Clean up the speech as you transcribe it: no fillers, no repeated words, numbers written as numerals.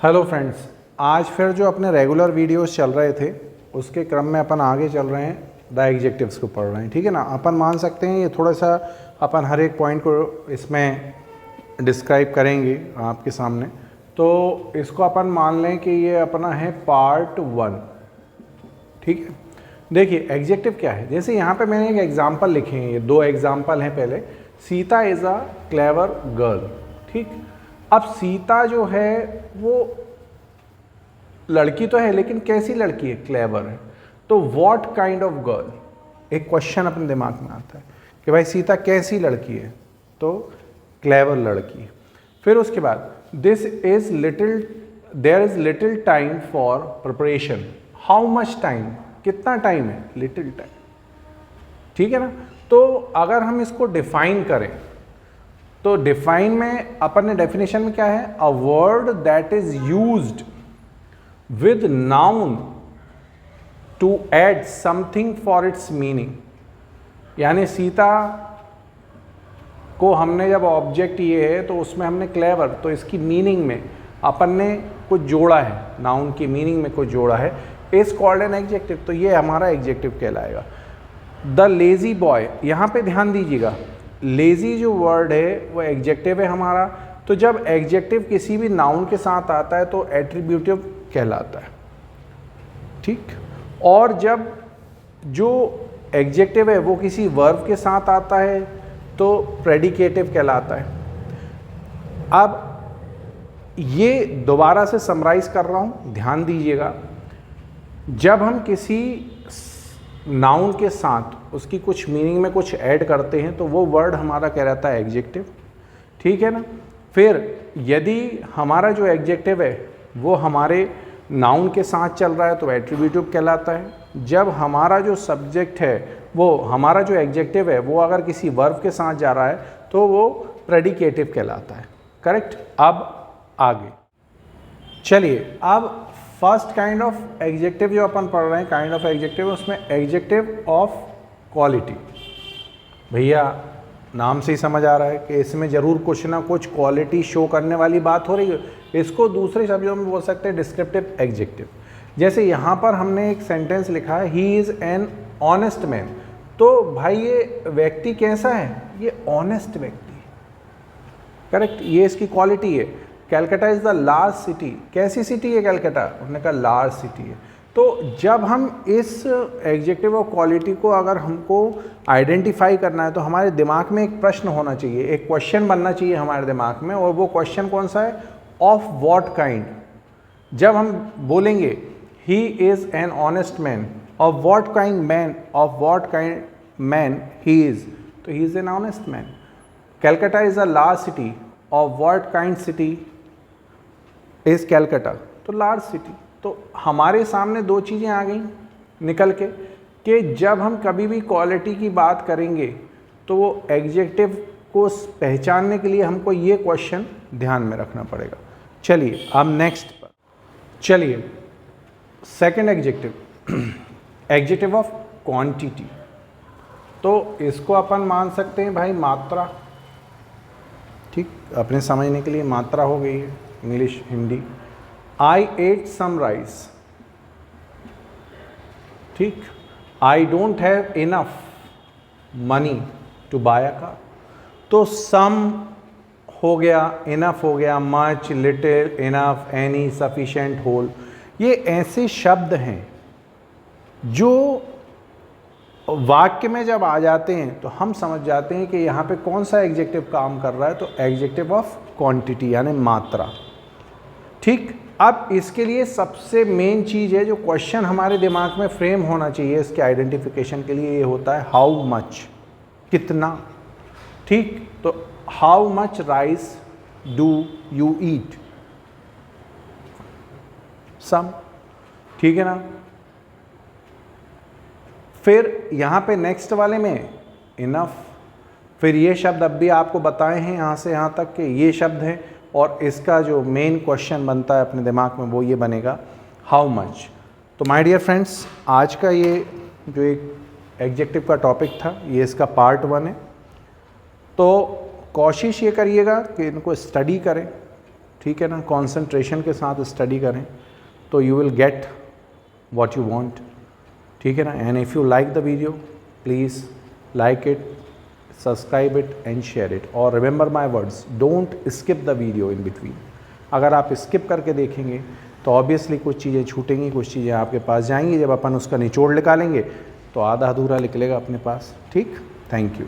Hello friends, आज फिर जो अपने रेगुलर वीडियोस चल रहे थे उसके क्रम में अपन आगे चल रहे हैं, द एग्जेक्टिव्स को पढ़ रहे हैं। ठीक है ना। अपन मान सकते हैं ये थोड़ा सा अपन हर एक पॉइंट को इसमें डिस्क्राइब करेंगे आपके सामने। तो इसको अपन मान लें कि ये अपना है पार्ट 1। ठीक है। देखिए एग्जेक्टिव क्या है। जैसे यहाँ पे मैंने एक एग्जाम्पल लिखे हैं, ये 2 एग्जाम्पल हैं। पहले Sita is a clever girl. ठीक। अब सीता जो है वो लड़की तो है, लेकिन कैसी लड़की है? क्लेवर है। तो व्हाट काइंड ऑफ गर्ल, एक क्वेश्चन अपने दिमाग में आता है कि भाई सीता कैसी लड़की है? तो क्लेवर लड़की। फिर उसके बाद there is little time for preparation. How much time, कितना टाइम है? Little time. ठीक है ना। तो अगर हम इसको डिफाइन करें तो डिफाइन में अपन ने डेफिनेशन में क्या है? A word that is used with noun to add something for its meaning. यानी सीता को हमने जब ऑब्जेक्ट ये है तो उसमें हमने क्लेवर, तो इसकी मीनिंग में अपन ने कुछ जोड़ा है, नाउन की मीनिंग में कुछ जोड़ा है, इज कॉल्ड एन एग्जेक्टिव। तो ये हमारा एग्जेक्टिव कहलाएगा। द लेजी बॉय, यहाँ पे ध्यान दीजिएगा, लेजी जो वर्ड है वो एग्जेक्टिव है हमारा। तो जब एग्जेक्टिव किसी भी नाउन के साथ आता है तो एट्रीब्यूटिव कहलाता है। ठीक। और जब जो एग्जेक्टिव है वो किसी वर्ब के साथ आता है तो प्रेडिकेटिव कहलाता है। अब ये दोबारा से समराइज कर रहा हूँ, ध्यान दीजिएगा। जब हम किसी नाउन के साथ उसकी कुछ मीनिंग में कुछ ऐड करते हैं तो वो वर्ड हमारा कहलाता है एग्जेक्टिव। ठीक है ना। फिर यदि हमारा जो एग्जेक्टिव है वो हमारे नाउन के साथ चल रहा है तो एट्रीब्यूटिव कहलाता है। जब हमारा जो सब्जेक्ट है वो हमारा जो एग्जेक्टिव है वो अगर किसी वर्ब के साथ जा रहा है तो वो प्रेडिकेटिव कहलाता है। करेक्ट। अब आगे चलिए, अब फर्स्ट काइंड ऑफ एग्जेक्टिव जो अपन पढ़ रहे हैं, काइंड ऑफ एग्जेक्टिव, उसमें एग्जेक्टिव ऑफ क्वालिटी। भैया नाम से ही समझ आ रहा है कि इसमें ज़रूर कुछ ना कुछ क्वालिटी शो करने वाली बात हो रही है। इसको दूसरे शब्दों में बोल सकते हैं डिस्क्रिप्टिव एग्जेक्टिव। जैसे यहाँ पर हमने एक सेंटेंस लिखा है, ही इज़ एन ऑनेस्ट मैन। तो भाई ये व्यक्ति कैसा है? ये ऑनेस्ट व्यक्ति। करेक्ट। ये इसकी क्वालिटी है। Calcutta is the large city. कैसी सिटी है कैलकाटा? उन्होंने कहा लार्ज सिटी है। तो जब हम इस एग्जेक्टिव ऑफ क्वालिटी को अगर हमको आइडेंटिफाई करना है तो हमारे दिमाग में एक प्रश्न होना चाहिए, एक क्वेश्चन बनना चाहिए हमारे दिमाग में। और वो क्वेश्चन कौन सा है? Of what kind. जब हम बोलेंगे he is an honest man, of what kind man, of what kind man he is, तो he is an honest man. Calcutta is a large city, of what kind city is Calcutta, तो large city. तो हमारे सामने 2 चीज़ें आ गई निकल के कि जब हम कभी भी क्वालिटी की बात करेंगे तो वो एग्जेक्टिव को पहचानने के लिए हमको ये क्वेश्चन ध्यान में रखना पड़ेगा। चलिए अब नेक्स्ट पर चलिए, second executive, executive of quantity. तो इसको अपन मान सकते हैं भाई मात्रा। ठीक, अपने समझने के लिए मात्रा हो गई है, English Hindi. I ate some rice. ठीक। I don't have enough money to buy a car. तो सम हो गया, इनफ हो गया, much, little, enough, any, sufficient, whole. ये ऐसे शब्द हैं जो वाक्य में जब आ जाते हैं तो हम समझ जाते हैं कि यहाँ पे कौन सा एग्जेक्टिव काम कर रहा है। तो एग्जेक्टिव ऑफ क्वांटिटी यानी मात्रा। ठीक। अब इसके लिए सबसे मेन चीज़ है जो क्वेश्चन हमारे दिमाग में फ्रेम होना चाहिए इसके आइडेंटिफिकेशन के लिए, ये होता है हाउ मच, कितना। ठीक। तो how much rice do you eat? Some. ठीक है ना। फिर यहाँ पे नेक्स्ट वाले में इनफ। फिर ये शब्द अब भी आपको बताए हैं यहाँ से यहाँ तक कि ये शब्द हैं, और इसका जो मेन क्वेश्चन बनता है अपने दिमाग में वो ये बनेगा हाउ मच। तो माय डियर फ्रेंड्स, आज का ये जो एक एग्जेक्टिव का टॉपिक था ये इसका पार्ट 1 है। तो कोशिश ये करिएगा कि इनको स्टडी करें। ठीक है ना, कंसंट्रेशन के साथ स्टडी करें तो you will get what you want, ठीक है ना। And if you like the video please like it, subscribe it and share it, और remember my words, don't skip the video in between. अगर आप स्किप करके देखेंगे तो ऑब्वियसली कुछ चीज़ें छूटेंगी, कुछ चीज़ें आपके पास जाएंगी, जब अपन उसका निचोड़ निकालेंगे तो आधा अधूरा निकलेगा अपने पास, ठीक। Thank you.